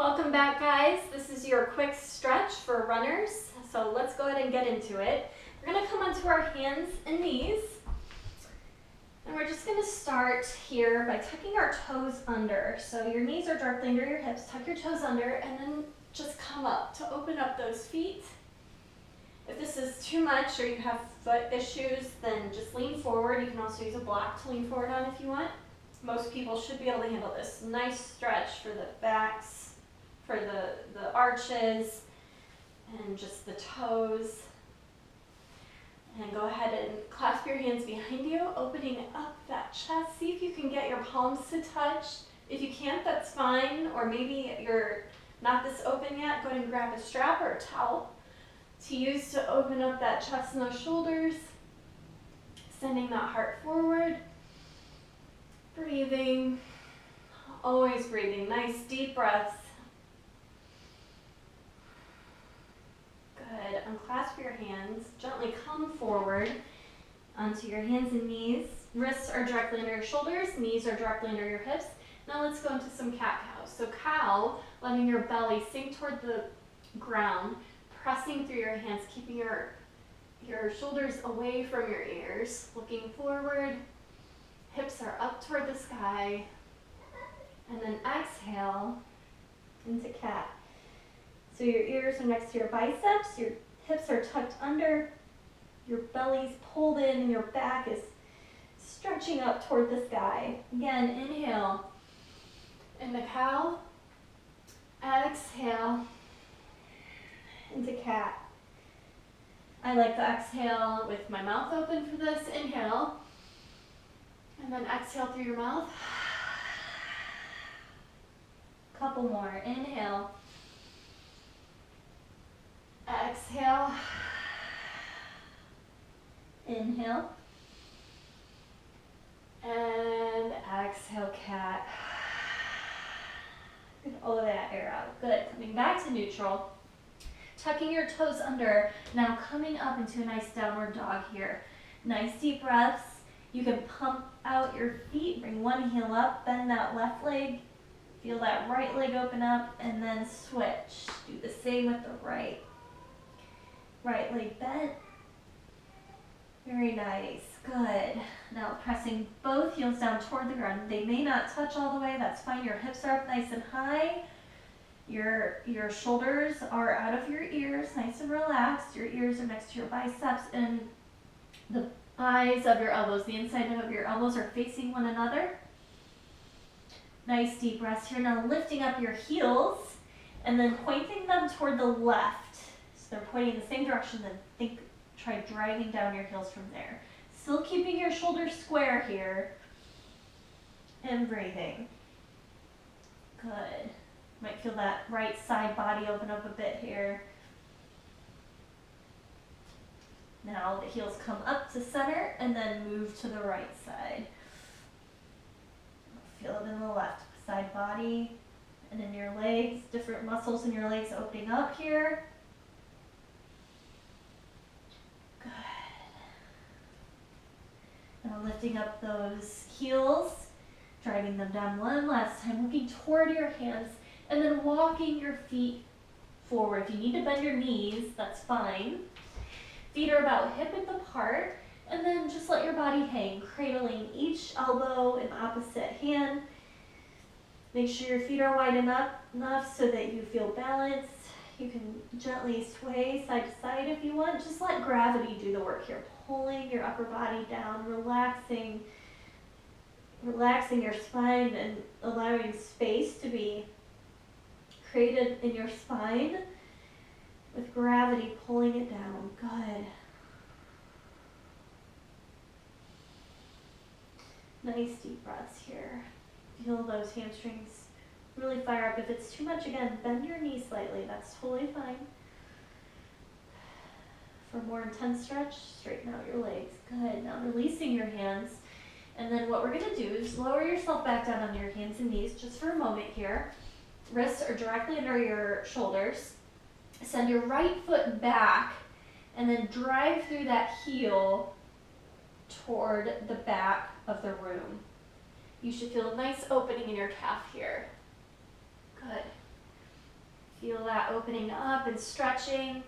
Welcome back, guys. This is your quick stretch for runners. So let's go ahead and get into it. We're going to come onto our hands and knees. And we're just going to start here by tucking our toes under. So your knees are directly under your hips. Tuck your toes under and then just come up to open up those feet. If this is too much or you have foot issues, then just lean forward. You can also use a block to lean forward on if you want. Most people should be able to handle this. Nice stretch for the backs, for the arches, and just the toes. And go ahead and clasp your hands behind you, opening up that chest. See if you can get your palms to touch. If you can't, that's fine. Or maybe you're not this open yet, go ahead and grab a strap or a towel to use to open up that chest and those shoulders. Sending that heart forward. Breathing. Always breathing. Nice deep breaths. Good. Unclasp your hands. Gently come forward onto your hands and knees. Wrists are directly under your shoulders. Knees are directly under your hips. Now let's go into some cat-cows. So cow, letting your belly sink toward the ground, pressing through your hands, keeping your shoulders away from your ears, looking forward. Hips are up toward the sky. And then exhale into cat. So your ears are next to your biceps, your hips are tucked under, your belly's pulled in, and your back is stretching up toward the sky. Again, inhale into cow, exhale into cat. I like to exhale with my mouth open for this. Inhale, and then exhale through your mouth. Couple more. Inhale. Exhale. Inhale. And exhale, cat. Get all of that air out. Good. Coming back to neutral. Tucking your toes under. Now coming up into a nice downward dog here. Nice deep breaths. You can pump out your feet. Bring one heel up. Bend that left leg. Feel that right leg open up. And then switch. Do the same with the right. Right leg bent. Very nice. Good. Now pressing both heels down toward the ground. They may not touch all the way. That's fine. Your hips are up nice and high. Your shoulders are out of your ears, nice and relaxed. Your ears are next to your biceps, and the eyes of your elbows, the inside of your elbows are facing one another. Nice deep breaths here. Now lifting up your heels and then pointing them toward the left. So they're pointing in the same direction, then try driving down your heels from there. Still keeping your shoulders square here. And breathing. Good. Might feel that right side body open up a bit here. Now the heels come up to center and then move to the right side. Feel it in the left side body and in your legs, different muscles in your legs opening up here. Good. Now lifting up those heels, driving them down one last time, looking toward your hands, and then walking your feet forward. If you need to bend your knees, that's fine. Feet are about hip-width apart, and then just let your body hang, cradling each elbow in the opposite hand. Make sure your feet are wide enough so that you feel balanced. You can gently sway side to side if you want. Just let gravity do the work here, pulling your upper body down, relaxing your spine and allowing space to be created in your spine with gravity pulling it down. Good. Nice deep breaths here. Feel those hamstrings really fire up. If it's too much, again, bend your knees slightly. That's totally fine. For more intense stretch, straighten out your legs. Good. Now releasing your hands. And then what we're going to do is lower yourself back down on your hands and knees just for a moment here. Wrists are directly under your shoulders. Send your right foot back and then drive through that heel toward the back of the room. You should feel a nice opening in your calf here. Good. Feel that opening up and stretching.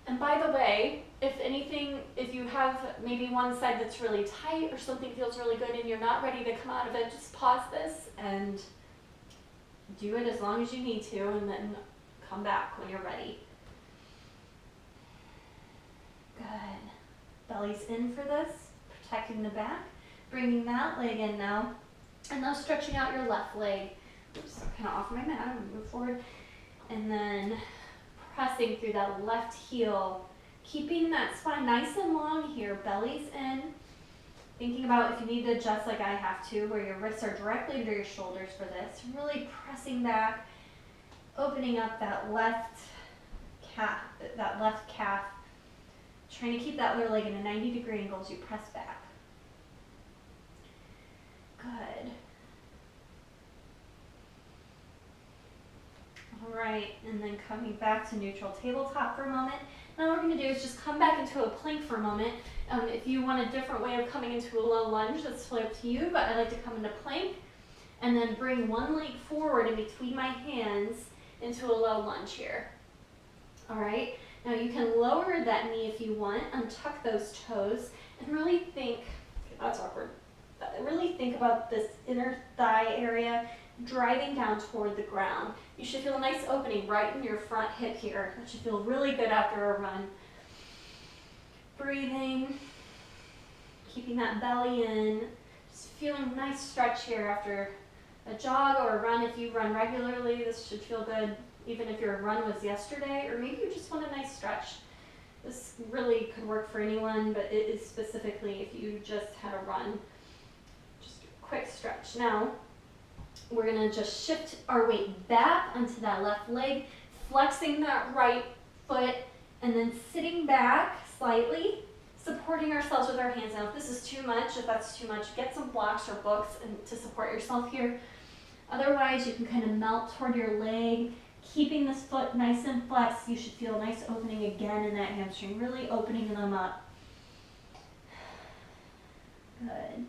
And by the way, if anything, if you have maybe one side that's really tight or something feels really good and you're not ready to come out of it, just pause this and do it as long as you need to, and then come back when you're ready. Good. Belly's in for this, protecting the back. Bringing that leg in now, and now stretching out your left leg. Oops, kind of off my mat, I'm gonna move forward. And then pressing through that left heel, keeping that spine nice and long here, belly's in. Thinking about if you need to adjust like I have to, where your wrists are directly under your shoulders for this. Really pressing back, opening up that left calf, trying to keep that other leg in a 90-degree angle as you press back. Good. All right, and then coming back to neutral tabletop for a moment. Now what we're going to do is just come back into a plank for a moment. If you want a different way of coming into a low lunge, that's totally up to you, but I like to come into plank and then bring one leg forward in between my hands into a low lunge here. All right, now you can lower that knee if you want, untuck those toes, and really think, okay, that's awkward, really think about this inner thigh area driving down toward the ground. You should feel a nice opening right in your front hip here. That should feel really good after a run. Breathing, keeping that belly in, just feeling a nice stretch here after a jog or a run. If you run regularly, this should feel good, even if your run was yesterday, or maybe you just want a nice stretch. This really could work for anyone, but it is specifically if you just had a run. Just a quick stretch. Now, we're gonna just shift our weight back onto that left leg, flexing that right foot, and then sitting back slightly, supporting ourselves with our hands. Now, if this is too much, if that's too much, get some blocks or books and to support yourself here. Otherwise, you can kind of melt toward your leg, keeping this foot nice and flexed. You should feel a nice opening again in that hamstring, really opening them up. Good.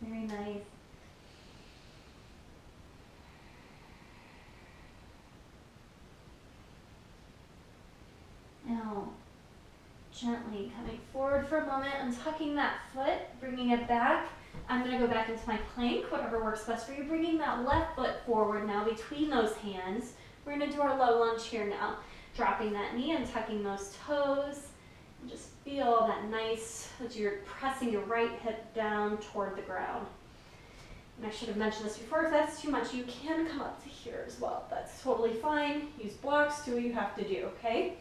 Very nice. Now, gently coming forward for a moment, untucking that foot, bringing it back. I'm going to go back into my plank, whatever works best for you. Bringing that left foot forward now between those hands. We're going to do our low lunge here now. Dropping that knee and tucking those toes. And just feel that nice, that you're pressing your right hip down toward the ground. And I should have mentioned this before, if that's too much, you can come up to here as well. That's totally fine. Use blocks, do what you have to do, okay?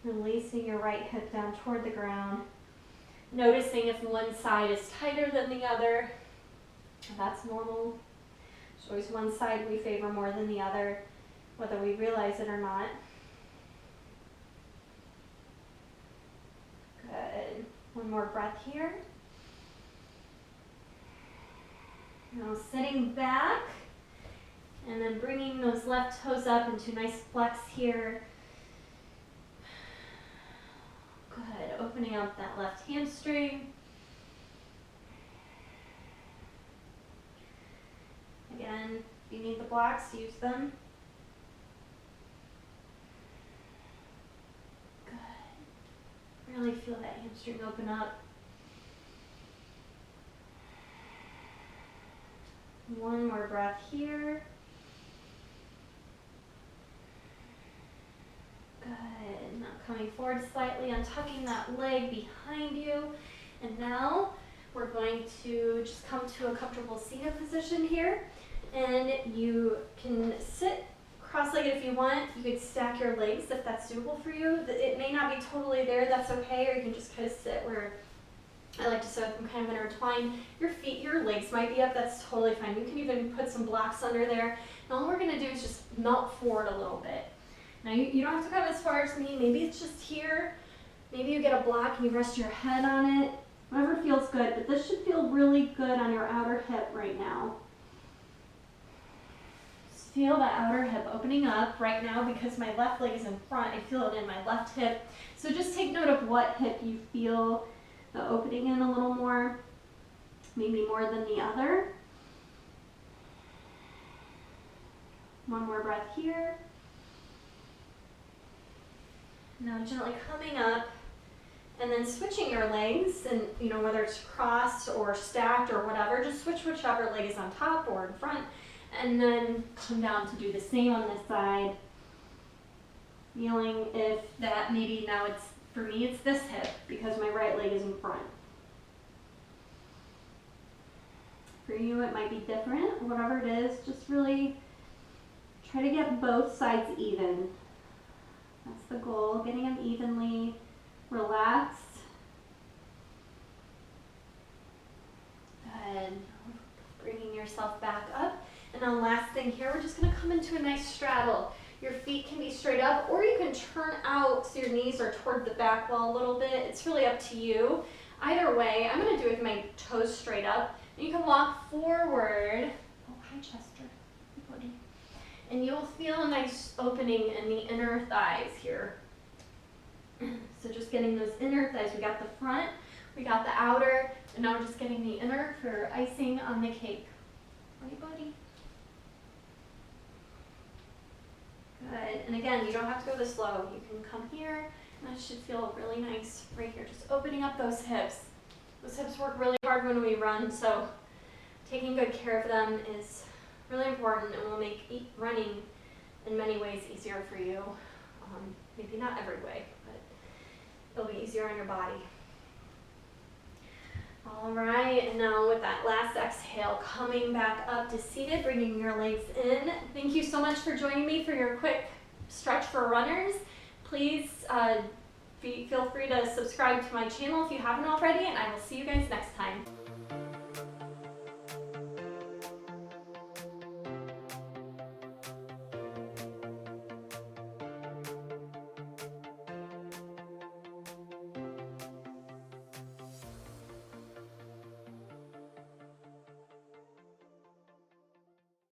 Releasing your right hip down toward the ground. Noticing if one side is tighter than the other. That's normal. There's always one side we favor more than the other, whether we realize it or not. Good. One more breath here. Now sitting back and then bringing those left toes up into nice flex here. Good. Opening up that left hamstring. Again, if you need the blocks, use them. Good. Really feel that hamstring open up. One more breath here. Good. Now coming forward slightly, untucking that leg behind you. And now we're going to just come to a comfortable seated position here. And you can sit cross-legged if you want. You could stack your legs if that's doable for you. It may not be totally there, that's okay. Or you can just kind of sit where I like to sit them kind of intertwined. Your feet, your legs might be up, that's totally fine. You can even put some blocks under there. And all we're gonna do is just melt forward a little bit. Now you don't have to come as far as me, maybe it's just here. Maybe you get a block and you rest your head on it. Whatever feels good, but this should feel really good on your outer hip right now. Just feel that outer hip opening up right now because my left leg is in front. I feel it in my left hip. So just take note of what hip you feel the opening in a little more, maybe more than the other. One more breath here. Now gently coming up and then switching your legs, and whether it's crossed or stacked or whatever, just switch whichever leg is on top or in front, and then come down to do the same on this side. Feeling if that maybe now for me it's this hip because my right leg is in front. For you it might be different, whatever it is, just really try to get both sides even. That's the goal, getting them evenly relaxed. Good. Bringing yourself back up. And then last thing here, we're just going to come into a nice straddle. Your feet can be straight up, or you can turn out so your knees are toward the back wall a little bit. It's really up to you. Either way, I'm going to do it with my toes straight up. And you can walk forward. Oh, hi, Chester. Hey, buddy. And you'll feel a nice opening in the inner thighs here. So just getting those inner thighs. We got the front, we got the outer, and now we're just getting the inner for icing on the cake. Right, buddy? Good. And again, you don't have to go this low. You can come here, and that should feel really nice right here. Just opening up those hips. Those hips work really hard when we run, so taking good care of them is really important and will make running in many ways easier for you. Maybe not every way, but it'll be easier on your body. All right, and now with that last exhale, coming back up to seated, bringing your legs in. Thank you so much for joining me for your quick stretch for runners. Please feel free to subscribe to my channel if you haven't already, and I will see you guys next time.